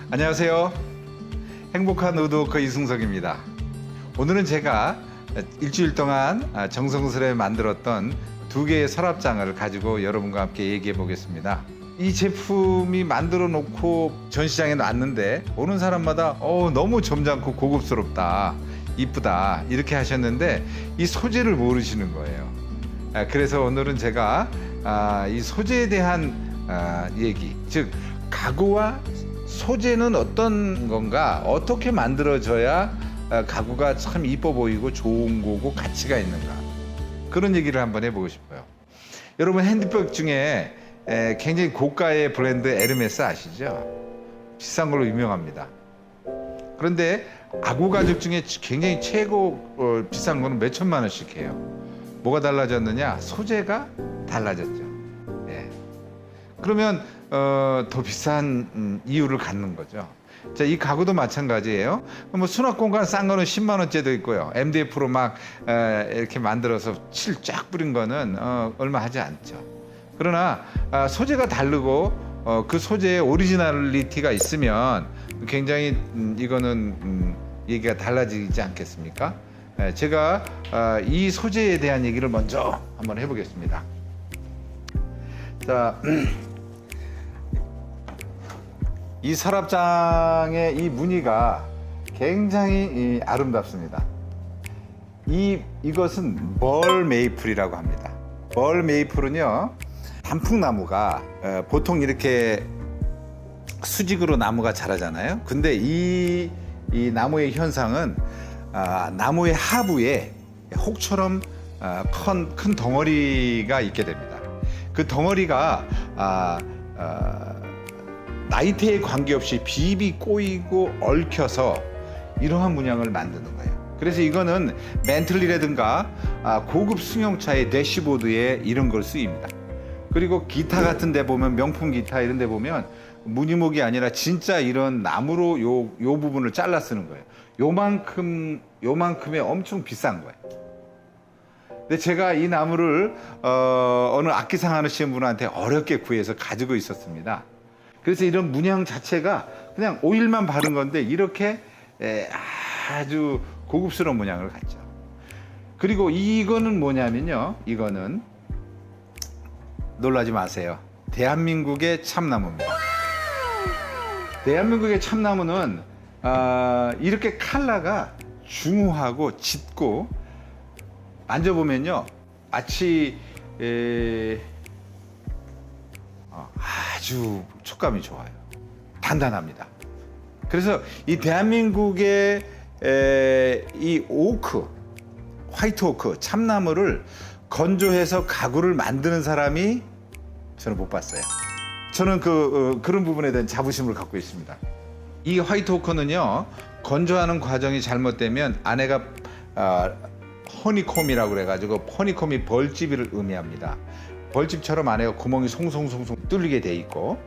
안녕하세요. 행복한 우드워커 이승석입니다. 오늘은 제가 일주일 동안 정성스레 만들었던 두 개의 서랍장을 가지고 여러분과 함께 얘기해 보겠습니다. 이 제품이 만들어 놓고 전시장에 놨는데 오는 사람마다 너무 점잖고 고급스럽다, 이쁘다 이렇게 하셨는데 이 소재를 모르시는 거예요. 그래서 오늘은 제가 이 소재에 대한 얘기, 즉 가구와 소재는 어떤 건가, 어떻게 만들어져야 가구가 참 이뻐 보이고 좋은 거고 가치가 있는가, 그런 얘기를 한번 해보고 싶어요. 여러분, 핸드백 중에 굉장히 고가의 브랜드 에르메스 아시죠? 비싼 걸로 유명합니다. 그런데 가구 가죽 중에 굉장히 최고 비싼 거는 몇 천만 원씩 해요. 뭐가 달라졌느냐? 소재가 달라졌죠. 그러면 더 비싼 이유를 갖는 거죠. 자, 이 가구도 마찬가지예요. 뭐 수납 공간 싼 거는 10만 원짜리도 있고요. MDF로 막 이렇게 만들어서 칠 쫙 뿌린 거는 얼마 하지 않죠. 그러나 소재가 다르고 그 소재에 오리지널리티가 있으면 굉장히 이거는 얘기가 달라지지 않겠습니까? 제가 이 소재에 대한 얘기를 먼저 한번 해보겠습니다. 자, 이 서랍장의 이 무늬가 굉장히 아름답습니다. 이것은 멀 메이플이라고 합니다. 멀 메이플은요, 단풍나무가 보통 이렇게 수직으로 나무가 자라잖아요. 근데 이 나무의 현상은 나무의 하부에 혹처럼 큰 덩어리가 있게 됩니다. 그 덩어리가 나이테에 관계없이 비비 꼬이고 얽혀서 이러한 문양을 만드는 거예요. 그래서 이거는 멘틀리라든가 고급 승용차의 대시보드에 이런 걸 쓰입니다. 그리고 기타 같은 데 보면, 명품 기타 이런 데 보면 무늬목이 아니라 진짜 이런 나무로 요 부분을 잘라 쓰는 거예요. 요만큼의 엄청 비싼 거예요. 근데 제가 이 나무를 어느 악기상 하시는 분한테 어렵게 구해서 가지고 있었습니다. 그래서 이런 문양 자체가 그냥 오일만 바른 건데 이렇게 아주 고급스러운 문양을 갖죠. 그리고 이거는 뭐냐면요, 이거는 놀라지 마세요. 대한민국의 참나무입니다. 대한민국의 참나무는 이렇게 컬러가 중후하고 짙고, 만져보면요 마치 아주 촉감이 좋아요. 단단합니다. 그래서 이 대한민국의 이 오크, 화이트 오크, 참나무를 건조해서 가구를 만드는 사람이 저는 못 봤어요. 저는 그런 부분에 대한 자부심을 갖고 있습니다. 이 화이트 오크는요, 건조하는 과정이 잘못되면 안에가 허니콤이라고 그래가지고, 허니콤이 벌집을 의미합니다. 벌집처럼 안에가 구멍이 송송송송 뚫리게 돼 있고,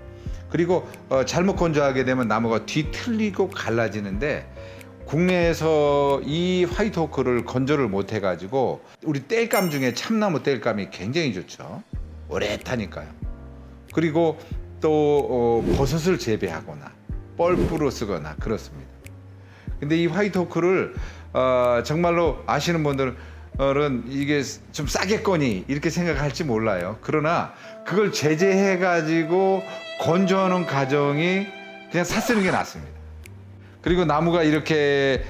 그리고 잘못 건조하게 되면 나무가 뒤틀리고 갈라지는데, 국내에서 이 화이트 오크를 건조를 못 해가지고 우리 땔감 중에 참나무 땔감이 굉장히 좋죠. 오래 타니까요. 그리고 또 버섯을 재배하거나 뻘프로 쓰거나 그렇습니다. 근데 이 화이트 오크를 정말로 아시는 분들은 이게 좀 싸겠거니 이렇게 생각할지 몰라요. 그러나 그걸 제재해 가지고 건조하는 과정이 그냥 사 쓰는 게 낫습니다. 그리고 나무가 이렇게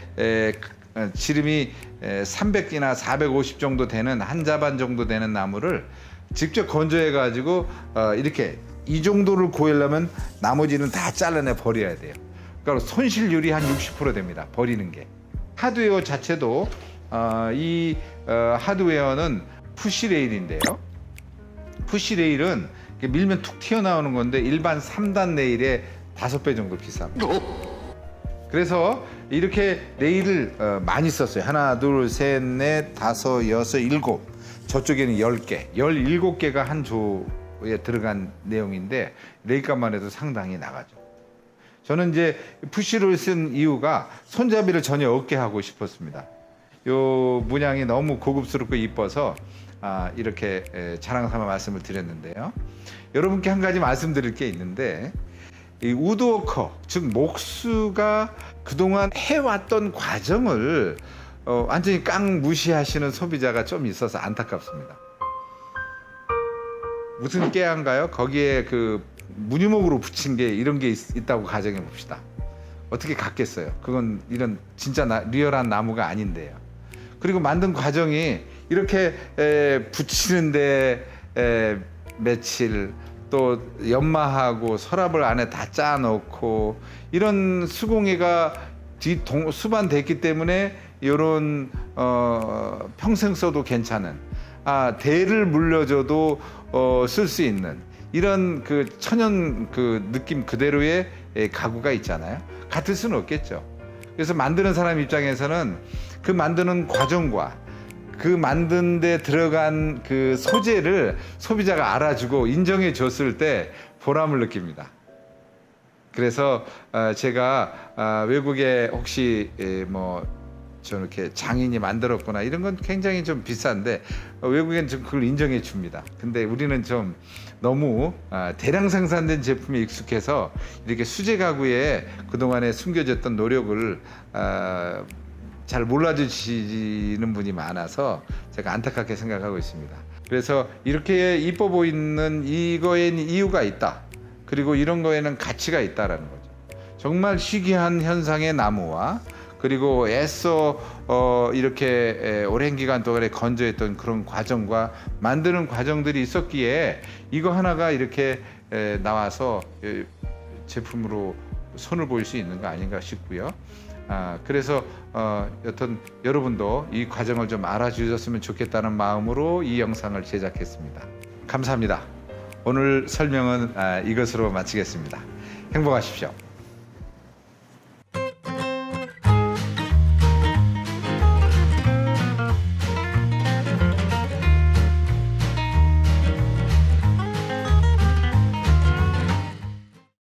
지름이 300이나 450 정도 되는, 한 자반 정도 되는 나무를 직접 건조해 가지고 이렇게 이 정도를 구하려면 나머지는 다 잘라내 버려야 돼요. 그러니까 손실률이 한 60% 됩니다, 버리는 게. 하드웨어 자체도 이 하드웨어는 푸시레일인데요, 푸시레일은 밀면 툭 튀어나오는 건데 일반 3단 레일의 5배 정도 비쌉니다. 그래서 이렇게 레일을 많이 썼어요. 하나, 둘, 셋, 넷, 다섯, 여섯, 일곱. 저쪽에는 10개, 17개가 한 조에 들어간 내용인데 레일값만 해도 상당히 나가죠. 저는 이제 푸시를 쓴 이유가 손잡이를 전혀 없게 하고 싶었습니다. 요 문양이 너무 고급스럽고 이뻐서 이렇게 자랑 삼아 말씀을 드렸는데요. 여러분께 한 가지 말씀드릴 게 있는데, 이 우드워커, 즉 목수가 그동안 해왔던 과정을 완전히 깡 무시하시는 소비자가 좀 있어서 안타깝습니다. 무슨 깨한가요? 거기에 그 무늬목으로 붙인 게 이런 게 있다고 가정해 봅시다. 어떻게 갖겠어요? 그건 이런 진짜 리얼한 나무가 아닌데요. 그리고 만든 과정이 이렇게 붙이는데 며칠, 또 연마하고 서랍을 안에 다 짜놓고 이런 수공예가 수반됐기 때문에 이런 평생 써도 괜찮은, 대를 물려줘도 쓸 수 있는 이런 그 천연 그 느낌 그대로의 가구가 있잖아요. 같을 수는 없겠죠. 그래서 만드는 사람 입장에서는 그 만드는 과정과 그 만든 데 들어간 그 소재를 소비자가 알아주고 인정해 줬을 때 보람을 느낍니다. 그래서 제가 외국에 혹시 뭐 저렇게 장인이 만들었구나 이런 건 굉장히 좀 비싼데 외국엔 좀 그걸 인정해 줍니다. 근데 우리는 좀 너무 대량 생산된 제품에 익숙해서 이렇게 수제 가구에 그동안에 숨겨졌던 노력을 잘 몰라주시는 분이 많아서 제가 안타깝게 생각하고 있습니다. 그래서 이렇게 이뻐 보이는 이거에는 이유가 있다. 그리고 이런 거에는 가치가 있다라는 거죠. 정말 희귀한 현상의 나무와 그리고 애써 이렇게 오랜 기간 동안에 건조했던 그런 과정과 만드는 과정들이 있었기에 이거 하나가 이렇게 나와서 제품으로 손을 보일 수 있는 거 아닌가 싶고요. 그래서 여튼 여러분도 이 과정을 좀 알아주셨으면 좋겠다는 마음으로 이 영상을 제작했습니다. 감사합니다. 오늘 설명은 이것으로 마치겠습니다. 행복하십시오.